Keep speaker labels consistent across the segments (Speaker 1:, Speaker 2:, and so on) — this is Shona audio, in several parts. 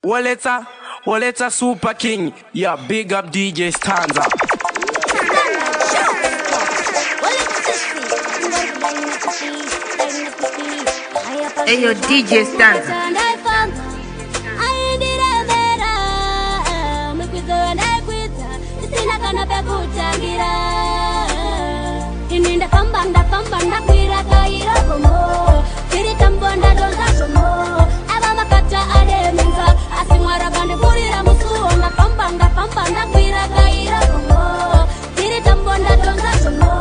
Speaker 1: Waleta Super King. Yeah, big up DJ Stanza.
Speaker 2: Hey yo, DJ Stanza.
Speaker 3: Ininda pambanda kwira kaira komo Kiri tambonda donza shomo Aba makata ade minza Asimwara kande purira musuona Pambanda kwira kaira komo Kiri tambonda donza shomo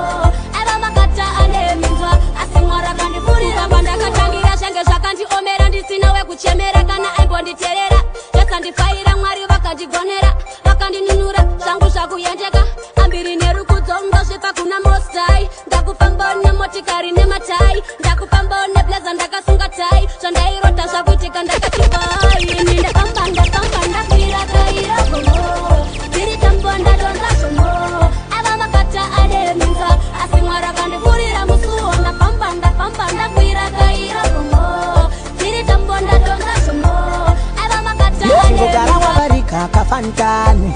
Speaker 3: Aba makata ade minza Asimwara kande purira Banda katangira shenge shakanti omera Ndisina we kuchemera kana aibo nditerera Yesa ndifaira mwari wakajigonera Wakandi ninura shangu shaku yendeka Ambiri neru kudzongo shipa kuna mostai Ndakufambone motikari nematai Ndakufambone blaza ndakasunga tai Chandairota shakutika ndakachivai Ninda pambanda kwira kaira komo Tiri tambonda donza shomo Aba makata ade minza Asimwara kande purira musuona Pambanda kwira kaira komo Tiri tambonda donza shomo Aba makata ade
Speaker 4: minza Kafantani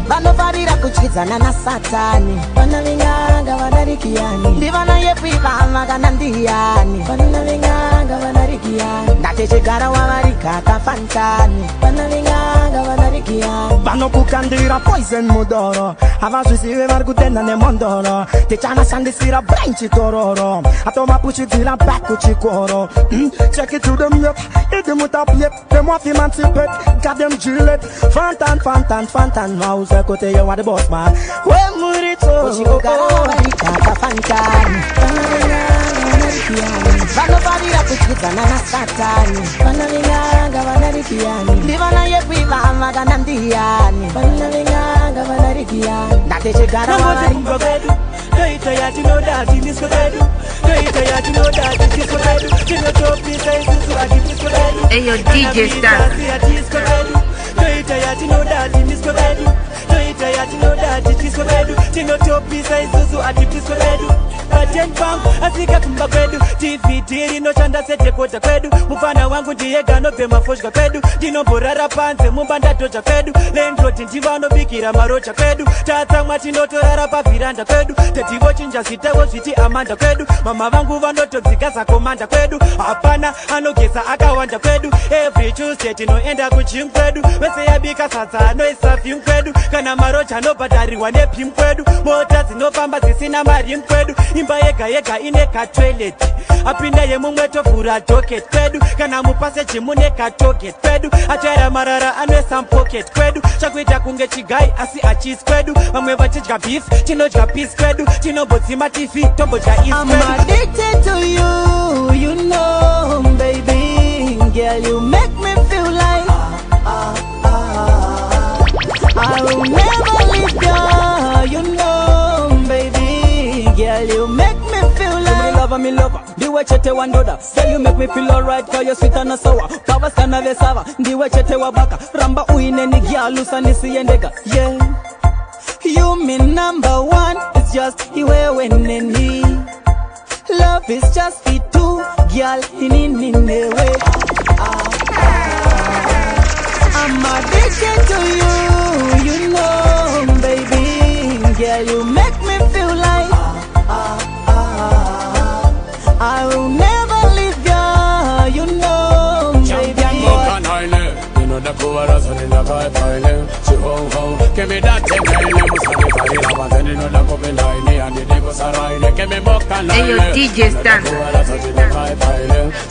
Speaker 4: Bano farira kuchizana na satani Bana vinganga wanarikiani Ndivana yepiva magana ndiani Bana vinganga wanarikiani Ndatechegara wamarika kafantani Bana vinganga wanarikiani
Speaker 5: Bano kukandira poison mudoro Avanzu siwe margudena ne mondoro Techana sandisira branchi tororo Atoma puchidira back kuchikoro Check it to them yep Hit them with a plate Them off emancipate Got them Gillette Fantan Mouse kote you are the boss man We murito
Speaker 4: Kuchigara wamarika kafantani Bana vinganga wanarikiani Bano farira kuchizana na satani Bana vinganga wanarikiani Ndivana yepiva magana ndiani Bana vinganga wanarikiani Ndatechegara wamarika
Speaker 5: Doita ya tino dati discovedu Doita ya tino dati discovedu Tino topi saizu adi discovedu
Speaker 2: Hey yo, DJ Stanza.
Speaker 5: Doita ya tino dati discovedu Doita ya tino dati discovedu Tino topi saizu adi discovedu Patent bank asika kumba kwedu TVT no chanda sete kota kwedu Mufana wangu ndiye gano pema foshka kwedu Dino borara panze mumbanda tocha kwedu Lendroti ndivano bikira marocha kwedu Tata mwati notorara pa viranda kwedu Tetivo chinja sitewo switi amanda kwedu Mama vangu vandoto zikasa komanda kwedu Hapana anogesa akawanda kwedu Every Tuesday tino enda kuchim kwedu Wese yabika sasa no isafim kwedu Kana marocha no badariwa ne pim kwedu Mota zinopamba zisina marim kwedu Imba yega ineka toilet Apinda ye mumweto fura docket kwedu Kana mupase chimune ka toget kwedu Achara marara anwe some pocket kwedu Chakwita kunge chigai asi achis kwedu Mamweva chichka beef, chino chka peace kwedu Chino bozima tifi, tombo cha is kwedu
Speaker 4: I'm addicted to you, you know, baby Girl, you make me feel like I will never leave you, you know, baby Girl, you make me feel like
Speaker 5: Me lover, ndiwe chete wandoda Girl, you make me feel alright, cause you're sweet and sour Power sana vesava, ndiwe chete wabaka Ramba uine ni gialusa nisiendega, yeah
Speaker 4: You mean number one, it's just iwe weneni Love is just for two, girl, ininewe I'm addicted to you, you know, baby Girl, you make me feel like I will never leave you, you know, baby
Speaker 6: You know the cover so in the vibe file She ho ho Give me that thing Musani Farina Manzani no the cover line And the Dego Sarai Give me boca line
Speaker 2: Hey yo, DJ Stanza.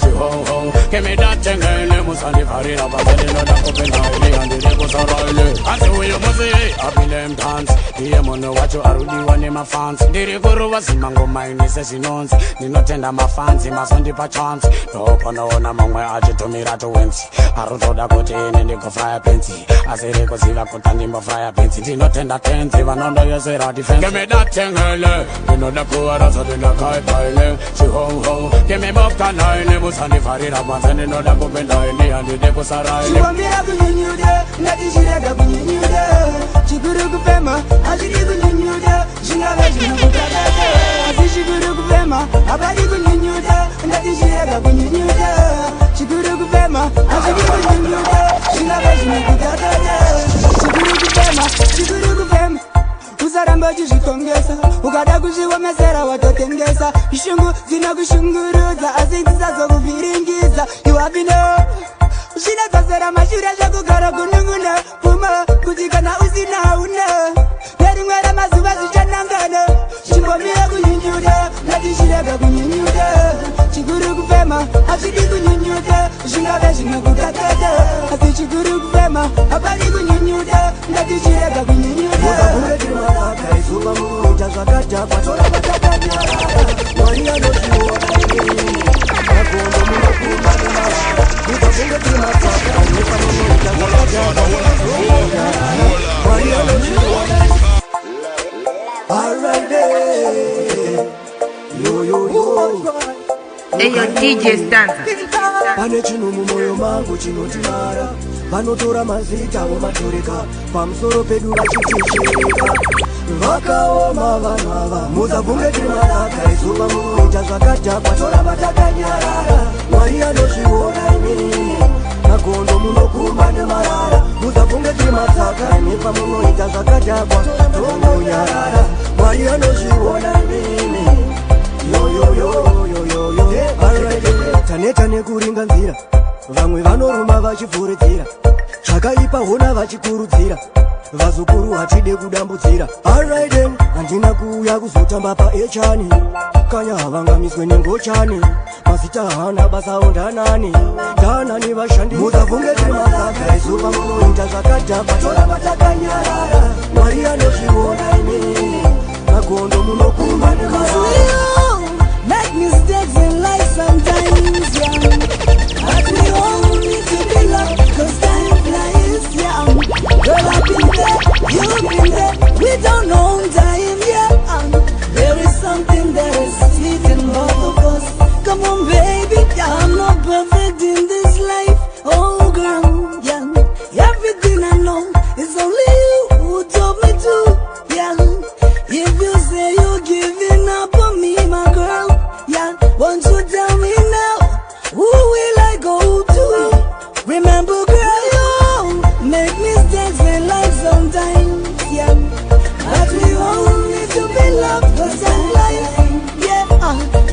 Speaker 6: She ho ho Give me that thing Musani Farina Manzani no the cover line And the Dego Sarai I see where you must say I feel them dance Here mono watch you Arudi one in my fans Diri guru was mango mine Says she knows Nino tenda my fans Ima sondi pa chance No pono na mangwe aje to me rato wensi Aruto da kote Niko fire plenty Asere ko siva kutandimba fire plenty Dino tenda tenzi Vanondo yose ra defense Give me that thing hele You know the kuwara so dina kai pile She ho ho Give me boka naile Musani farira Manzani no da kupenda ini Andi deko saraile
Speaker 5: Chiwambira kunyunyude Nati shirega kunyunyude Chikuru kupema Ajiki kunyunyude Shingave jinukutadete Asi shikuru kupema Abadi kunyunyude Nati shirega kunyunyude Chikuru kupema Ajiki kufema, chikuru kufema. Usaramba uchizvitongesa, ukada kuzviomesera watotengesa. Shungu dzinokushungurudza asi ndisazokuvhiringiza. You have enough. Zvinadzasera mashure zvekugara kunun'una pfuma kuti kana usina una. Nerimwe ramazuva zvichanangana, chimbomira kunyunyuta, ngatishirega kunyunyuta. Chikuru kufema, hazvidi kunyunyuta, zvingave zvinokutakata. Asi chikuru kufema, hapadi kunyunyuta, ngatishirega kunyunyuta. Zuva muita zvakadhakwa, tora vatakanyarara. Mwari anozviona ini, magondo munokuma nemarara. Muzavunge tiri matsaka, nefa munoita zvakadhakwa. Mwari anozviona ini. Alright there. Yo yo yo.
Speaker 2: Hey yo DJ Stanza.
Speaker 5: Pane chino mumoyo mangu chinotimara. Vanotora mazita vomatoreka, pamusoro pedu vachitishirika. Vakaoma vanhu ava, muzavunge tiri maraka. Izuva munoita zvakadhakwa, tora vatakanyarara. Mwari anozviona ini, magondo munokuma nemarara. Muzavunge tiri matsaka, nefa munoita zvakadhakwa, tononyarara. Mwari anozviona ini. Yo yo yo yo yo yo. Alright, taneta nekuringa nzira. Vamwe vanoruma vachivhuridzira, zvakaipa hona vachikurudzira. Vazukuru hatide kudambudzira. Alright then, handina kuuya kuzotamba paechani. Kanya havangamiswe nengochani, mazita hana basa ondanani. Danani vashandi muzavunge tiri matsaka. Izuva munoita zvakadhakwa, tora vatakanyarara. Mwari anozviona ini, magondo munokuma nemarara.
Speaker 4: Make mistakes in life sometimes, yeah. But we all need to be loved, cause time flies, yeah. Girl, I've been there, you've been there. We don't own time, yeah. There is something that is sweet in both of us. Come on, baby, I'm not perfect in this life. Oh, girl, yeah. Everything I know is only you who told me to, yeah. If you say you're giving up on me, my girl, yeah, won't you tell me now, who will I go to? Remember, girl, you make mistakes in life sometimes, yeah. But we all need to be loved, cause I'm life, yeah.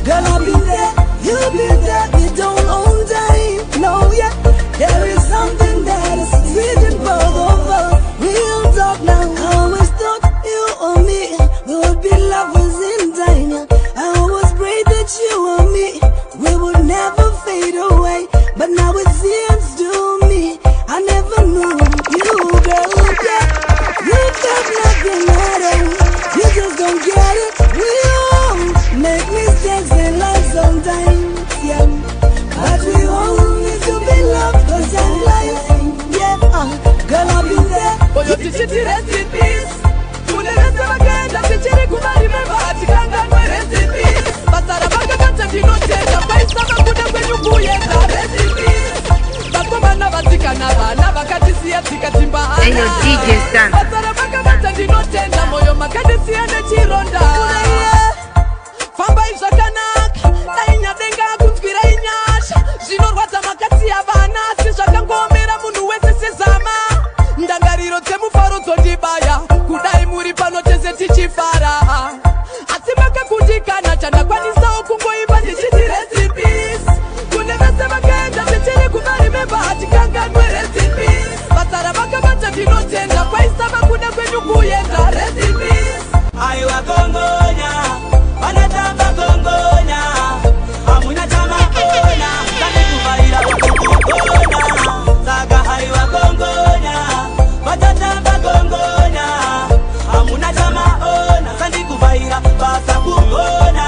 Speaker 4: Girl, I've been there, you've been there, we don't own time, no, yeah. There is something that is sweet in both of us. We'll talk now. I always thought you or me, we would be lovers in time. I always prayed that you and me, we would never fade away. But now it seems to me, I never knew you, girl, yeah. You felt nothing at all, you just don't get it. We all make mistakes in life sometimes, yeah. But we all need to be loved, cause I'm life, yeah. Girl, I'll be there.
Speaker 1: But you teach it rest in peace. To the rest of again, that's the cherry kuma remember. Tikanga no rest in peace. Basara baka kata dino change. Paisa makuda kwenye kuyenda rest in peace. Bakoma na batika na bana bakatisi ya tikatimba.
Speaker 2: Hey yo DJ Stanza.
Speaker 1: Basara baka kata dino change. Moyo makatisi ya nechironda. Famba izakanak. Na inya denga kutkira inyasha. Zino rwata makati ya bana. Sishaka ngomera munu wese sezama. Ndangariro temu faro tondibaya. Kudai muri pano tese tichifara. Asimaka kudikana chanda kwanisa okungo iba nishiti rest in peace. Kunevese makenda sichiri kumarimemba atikanga nwe rest in peace. Basara baka bacha dino tenda kwa isaba kuna kwenye kuyenda rest in peace.
Speaker 5: Aiwa kongonya, wanatamba kongonya. Hamuna chama ona, kani kufaila wakongona. Saga aiwa kongonya, wanatamba kongonya. Hamuna chama ona, kani kufaila basa kungona.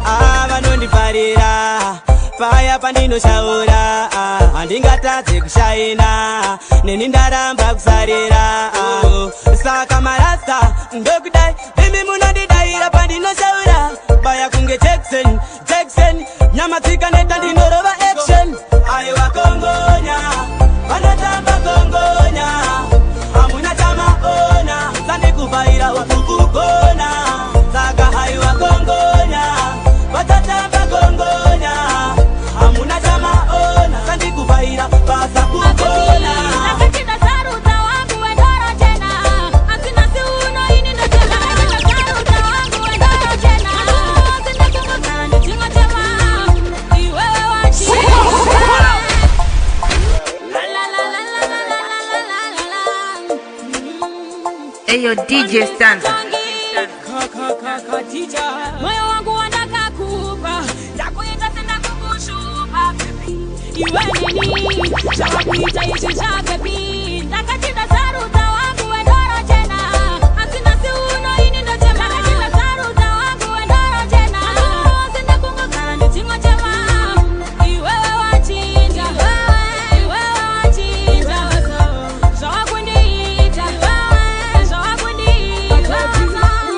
Speaker 5: Avanondi farira, paya pandino shaura. Andingatadze kushaina, neni ndaramba kusarira. Saka marasta, ndokudai, mimi munandidaira pandino shaura. Baya kunge Jackson, Jackson, nyamatika neta ndinorova action. Aiwa kongonya, wanatamba kongonya. Hamuna chama ona, sandi kuvaira ukukugona. Saka aiwa kongonya, watatamba kongonya. Hamuna chama ona, sandi kuvaira basa kugona.
Speaker 3: Nakati na saruta wangu wedora tena.
Speaker 2: Ayo DJ Stanza.
Speaker 3: Moyo wangu wanataka kupa, ndakuita tena kukushupa. Iwe nini, chawakuita ishi cha baby. Ndakatinda saruta wangu wendora tena. Asina si uno ini ndo chema. Ndakatinda saruta wangu wendora tena. Asina kungokana ni chingo chema. Iwewe wachinja, iwewe wachinja. Zawa kundiita, zawa kundiita.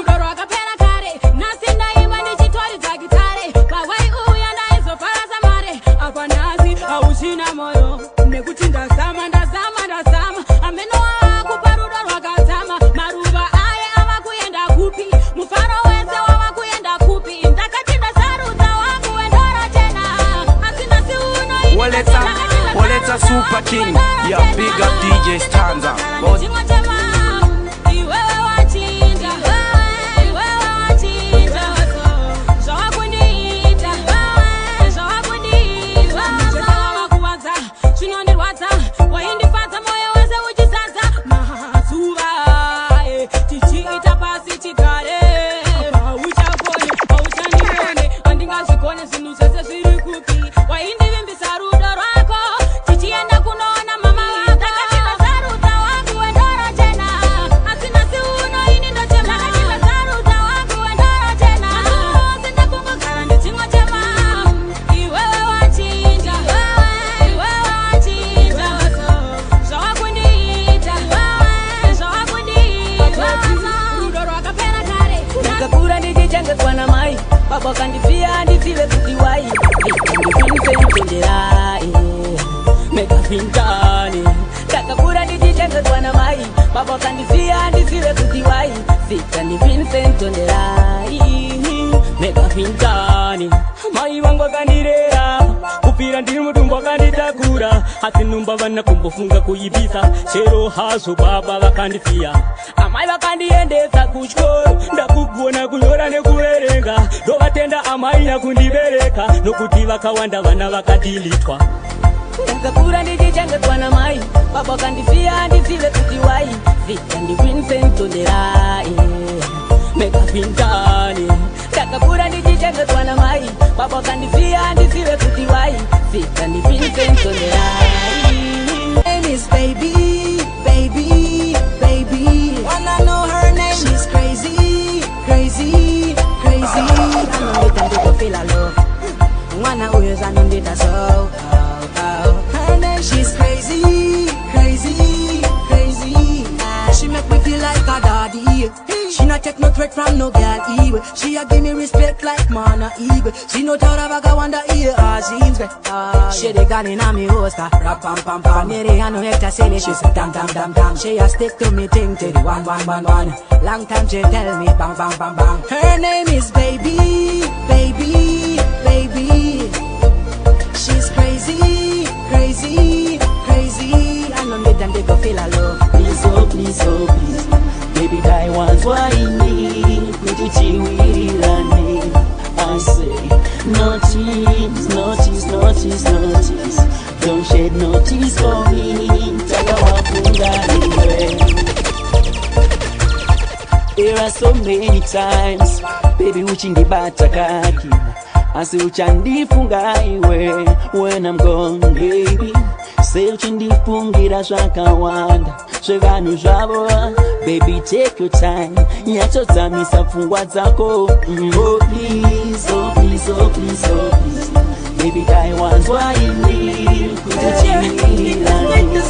Speaker 3: Udoro wakapena kare, nasinda ima ni chitori za gitare. Kawai uya na hizo para za mare. Apa nazi, haushina moyo. Nekutinda sama, ndasama, ndasama. Amenoa kuparudo wakatama. Maruba aye ama kuyenda kupi. Mufaro wese wawa kuyenda kupi. Ndakatinda saruta wangu wendora tena. Asina si uno ini
Speaker 7: Waleta Super King, yeah, big up DJ Stanza.
Speaker 5: Baba kandifia ndifile kutiwai. Ndifintendera meka fintani. Takakura ndijichenga kwa na mai. Baba kandifia ndifile kutiwai. Sita ni Vincent Onderai meka fintani. Mai wangu kandirera kupira ndiri mutumbo kanditakura. Hati numba vana kumbofunga kuyibisa. Shero haso baba vakandifia. Amai vakandiendesa kuchkoro. Ndakugona kunyora nekuverenga. Ndovatenda amai na kundibereka. Nokuti vakawanda vana vakadilitwa. Ndakakura ndijichengetwa na mai. Baba kandifia ndifile kutiwai. Vita ndi Vincent Onderai meka fintani. Ndakakura ndijichengetwa na mai. Baba kandifia ndifile kutiwai. Vita ndi Vincent Onderai.
Speaker 4: Name is baby, baby, baby. Wanna know her name? She's crazy, crazy, crazy. I know it and you feel alone. Wanna always I know that so. Her name, she's crazy, crazy, crazy. She make me feel like a daddy. She not take no threat from no girl evil. She a give me respect like mana eagle. She no tell her I wonder here. She's great. She the gun in a me holster. Rap pam pam pam. Nere I no hector silly. She say dam dam dam dam. She a stick to me ting till the one. Long time she tell me bang bang bang bang. Her name is baby, baby, baby. She's crazy, crazy, crazy. I know me and they go feel alone.
Speaker 5: Please, oh please, oh please. Baby die once, why me? Kuchichiwirane. I say, notice, notice, notice, notice. Don't shed notice for me. Taka wafunga iwe. There are so many times, baby uchindibata kaki. Asi uchandifunga iwe when I'm gone, baby. Say uchindifungira zvakawanda zvevanu zvavo. Baby take your time, nyatsodzamisa pfungwa dzako. Oh please, oh please, oh please, oh please. Baby I want why you need kuchichirane.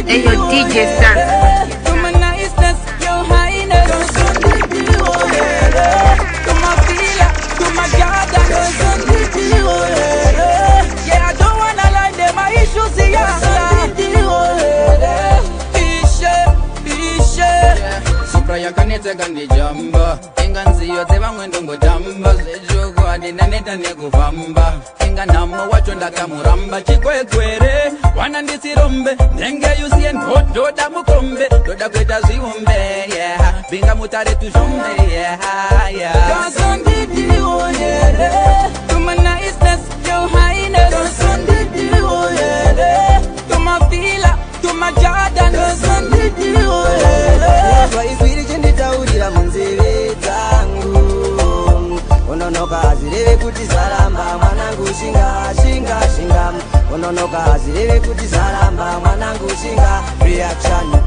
Speaker 2: Ayo DJ Stanza.
Speaker 1: To my niceness, your highness. To my fila, to my garden. Yeah, I don't wanna lie, them my issues here.
Speaker 8: Supra yakanete kandi jamba. Inganzi yote vangwendo ngotamba. Zejugo adina neta nekuvamba. Inga namo wacho ndakamuramba. Chikwekwere, wana ndisirombe. Nenge yusie ndoda mukombe. Doda kweta ziumbe, yeah. Binga mutare tujombe, yeah.
Speaker 1: Ganson didi oyere. To my niceness, your highness. Ganson didi oyere.
Speaker 4: Kononoka hazireve kuti zaramba mwanangu shinga Kononoka hazireve kuti zaramba mwanangu shinga reaction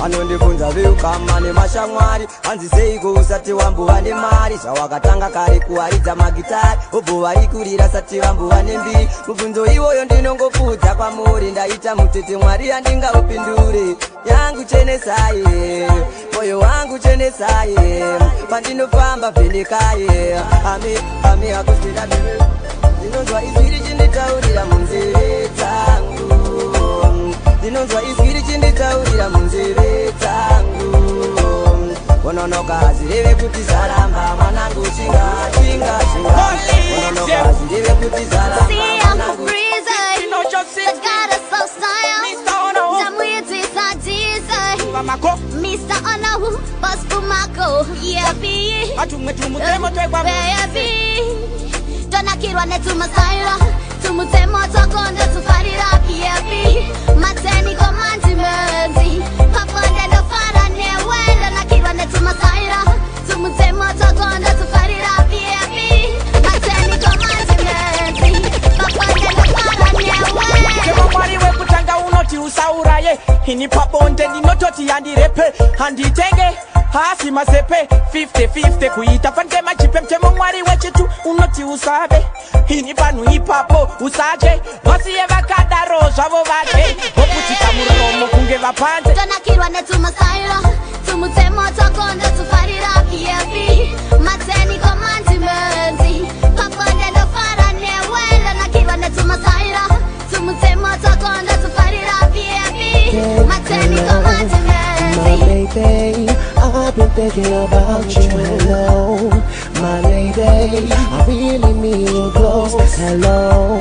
Speaker 4: Anondibvunza viukama nemashamwari hanzi seiko usati wambuva nemari zvawakatanga kare kuwaridza magitari obvo vari kurira sati wambuva nembiri mubvunzo iwoyo ndinongopfudza kwamuri ndaita mutete mwari yandingaupindure yangu chenesaye moyo wangu chenesaye pandinofamba vhenekaye ame akusvira ndinonzwa izwi richinditaurira munzeve dzangu ndinonzwa izwi richinditaurira munzeve dzangu Kononoka hazireve kuti zaramba mwanangu shinga Kononoka hazireve kuti zaramba mwanangu
Speaker 3: Mr. Onahu, Boss Bumako, yeah, be. Donakirwa netumasaira, tumutemo tokonda tufarira, yeah, be. Mateni komanzi menzi, paponde no fara newe. Donakirwa netumasaira, tumutemo tokonda tufarira, yeah, be. Mateni komanzi menzi, paponde no fara newe.
Speaker 5: Kema mwari we kutanga unoti usauraye, hini paponde ninototi yandirepe, handitenge. Hasi masepe 50-50 kuita pange machipe mtemo mwari wechitu unoti usabe hini panu hipapo usaje wasiye vakadaro zvavo vate voputika muromo kunge vapanze
Speaker 3: Donakirwa netumasaira tumutemo tokonda tufarira PFB mateni komanzi menzi paponde no fara newe Donakirwa netumasaira tumutemo tokonda tufarira PFB mateni komanzi menzi
Speaker 9: My baby, I've been thinking about you, hello. My lady, I really need you close, hello.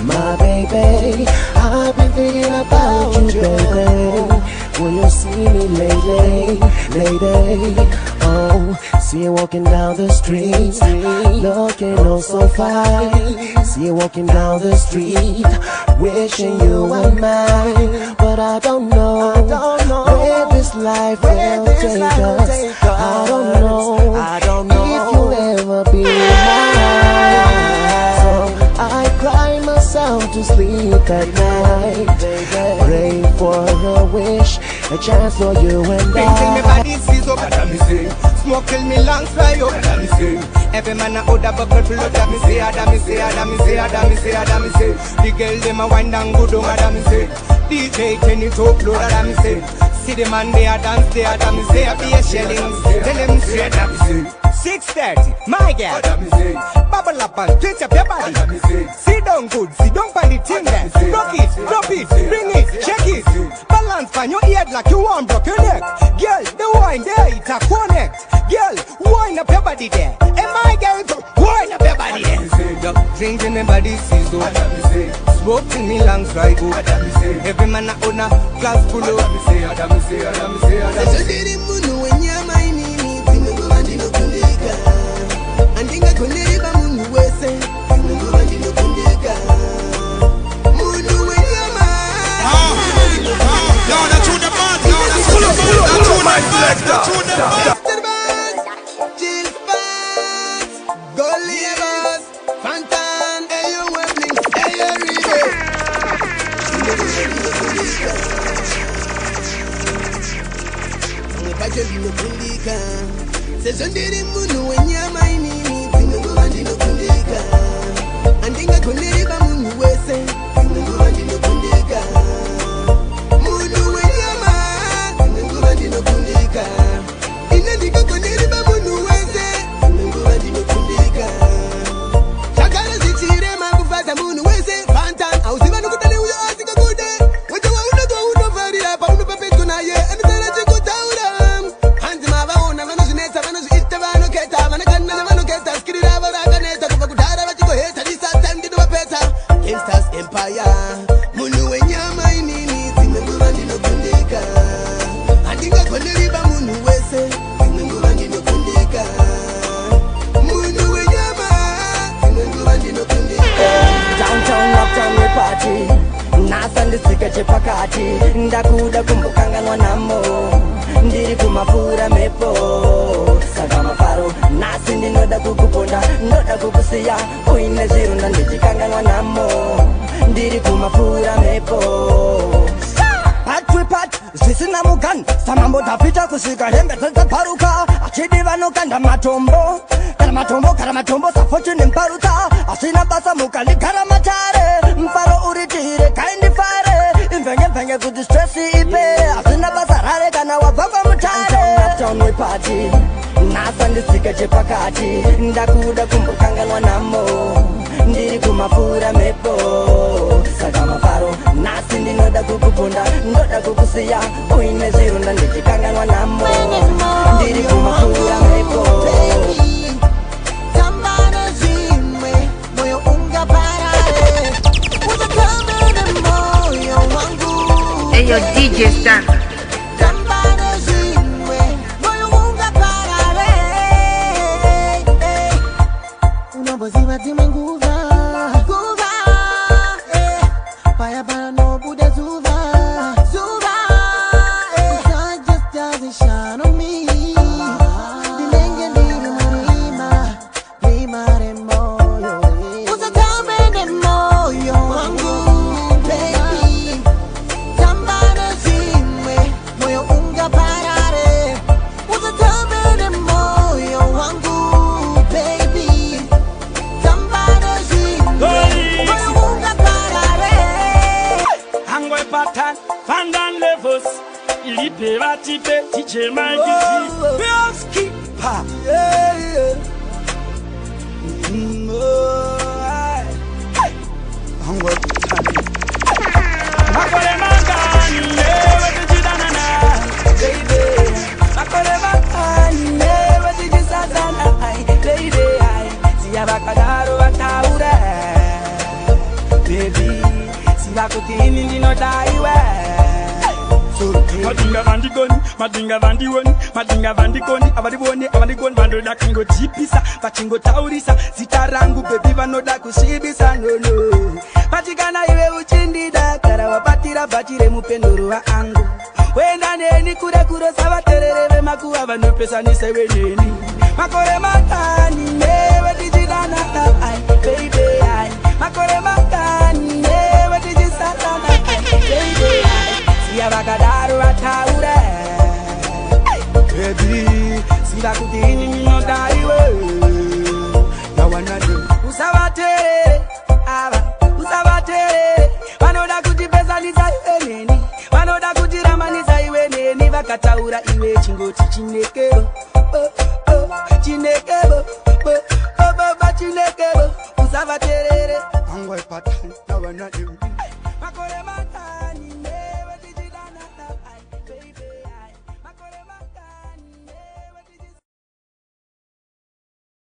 Speaker 9: My baby, I've been thinking about you, baby. Will you see me lately, lady? Oh, see you walking down the street, looking oh so fine. See you walking down the street, wishing you were mine. But I don't know where this life will take us. I don't know if you'll ever be mine. So I cry myself to sleep at night, pray for a wish, a chance for you and I.
Speaker 10: Smoke till me lungs fly up. Every man a order buckle full of that me say, the girl dem a wind and go down, me say. DJ turn it up, load, me say. See the man they a dance, me say. I be a shellings, tell them straight, me say. 6:30, my girl, bubble up and twitch up your body. Sit down good, sit down on the thing there. Rock it, drop it, bring it, check it. Balance on your head like you want broke your neck. Girl, the wine there, it's a connect. Girl, wind up your body there. And my girl, wind up your body there. Drink in my body, see so. Smoke till me lungs dry go. Every man a own a glass full of. Andinga kuniriba mungu wese mungu bandino kundika mungu wenyama
Speaker 11: Down to the man, down to my selector.
Speaker 10: Chill fast, Goliath, Fantan, Ayo Webling, Ayo Ribe. Mwepache vino kundika sezondiri munu wenyama inini mungu bandino kundika andinga kuniriba mungu wese mungu bandino kundika mungu wenyama mungu bandino kundika inandika kuniriba mungu wese mungu bandino kundika chakara zichire makufata mungu wese Fantan auziva nukutane uyo asika kude wecha wa unago unovarira pa unopapetu na ye anitara chikutaura hanzi mavaona vanozvinetsa vanozviita vanoketa vanakanana vanoketa skirira varakaneta kubva kudhara vachikoheta disata ndinovapeta Gangsters Empire munhu wenyama inini dzimwe nguva ndinokundika handingakoneriba munhu wese dzimwe nguva ndinokundika munhu wenyama dzimwe nguva ndinokundika
Speaker 4: Downtown, uptown, we party nasa ndisika chepakati ndakuda kumbokanganwa namo ndiri kumapura mepo saka mafaro nasi ndinoda ndoda kukuponda ndoda kukusiya uine zvironda ndichikanganwa namo ndiri kumafura mepo Pat zvisina mugani samambo tapita kusvika hembe dzadzaparuka achidi vanokanda matombo kana matombo safortune mparuta asina basa mukaligara matare mfaro uritire kaindifare imvenge kuti stresi ipe asina basa rare kana wabva kwamutare pati nasa ndisike chepakati ndakuda kumbokanganwa namo ndiri kumafura mepo saka mafaro nasi ndinoda kukuponda ndoda kukusiya uine zvironda ndichikanganwa namo ndiri kumafura mepo tambana zvimwe moyo ungaparare uzakamene moyo wangu
Speaker 2: Eyo DJ Stanza
Speaker 4: tambana zvimwe moyo ungaparare unomboziva dzimwe nguva Paya para no Buddha Zuva The sun just doesn't shine on me Dilenge ndiri murima Lima de moyo Uzatame de moyo wangu Baby Tambana zimwe Moyo unga parare Uzatame de moyo wangu Baby Tambana zimwe Moyo unga parare
Speaker 5: Angwe patan, fandan levos Ilipe vatipe, tiche magisi Bioski pa Angwe patan Makole magani, newe tujidanana Baby Makole magani, newe tujisazana Baby, siya bakadaro wataure Baby Vakutini ndinodaiwe madinga vandikoni avandikoni vanoda kungojipisa vachingotaurisa zita rangu bebi vanoda kusvibisa nono patikana iwe uchindida kara wapatira bhachi remupenduro vaangu wenda neni kure savaterere vemakuva vanopesanisa iwe neni makore matani newe tichidanana baby makore matani newe tichisatana baby siya vakadaro vataure baby siva kuti ini ndinodaiwe yawanade usavaterere ava usavaterere vanoda kuti pesanisa iwe neni vanoda kuti ramanisa iwe neni vakataura iwe chingoti chinekero chinekero chinekero usavaterere angwe patani yawanade makore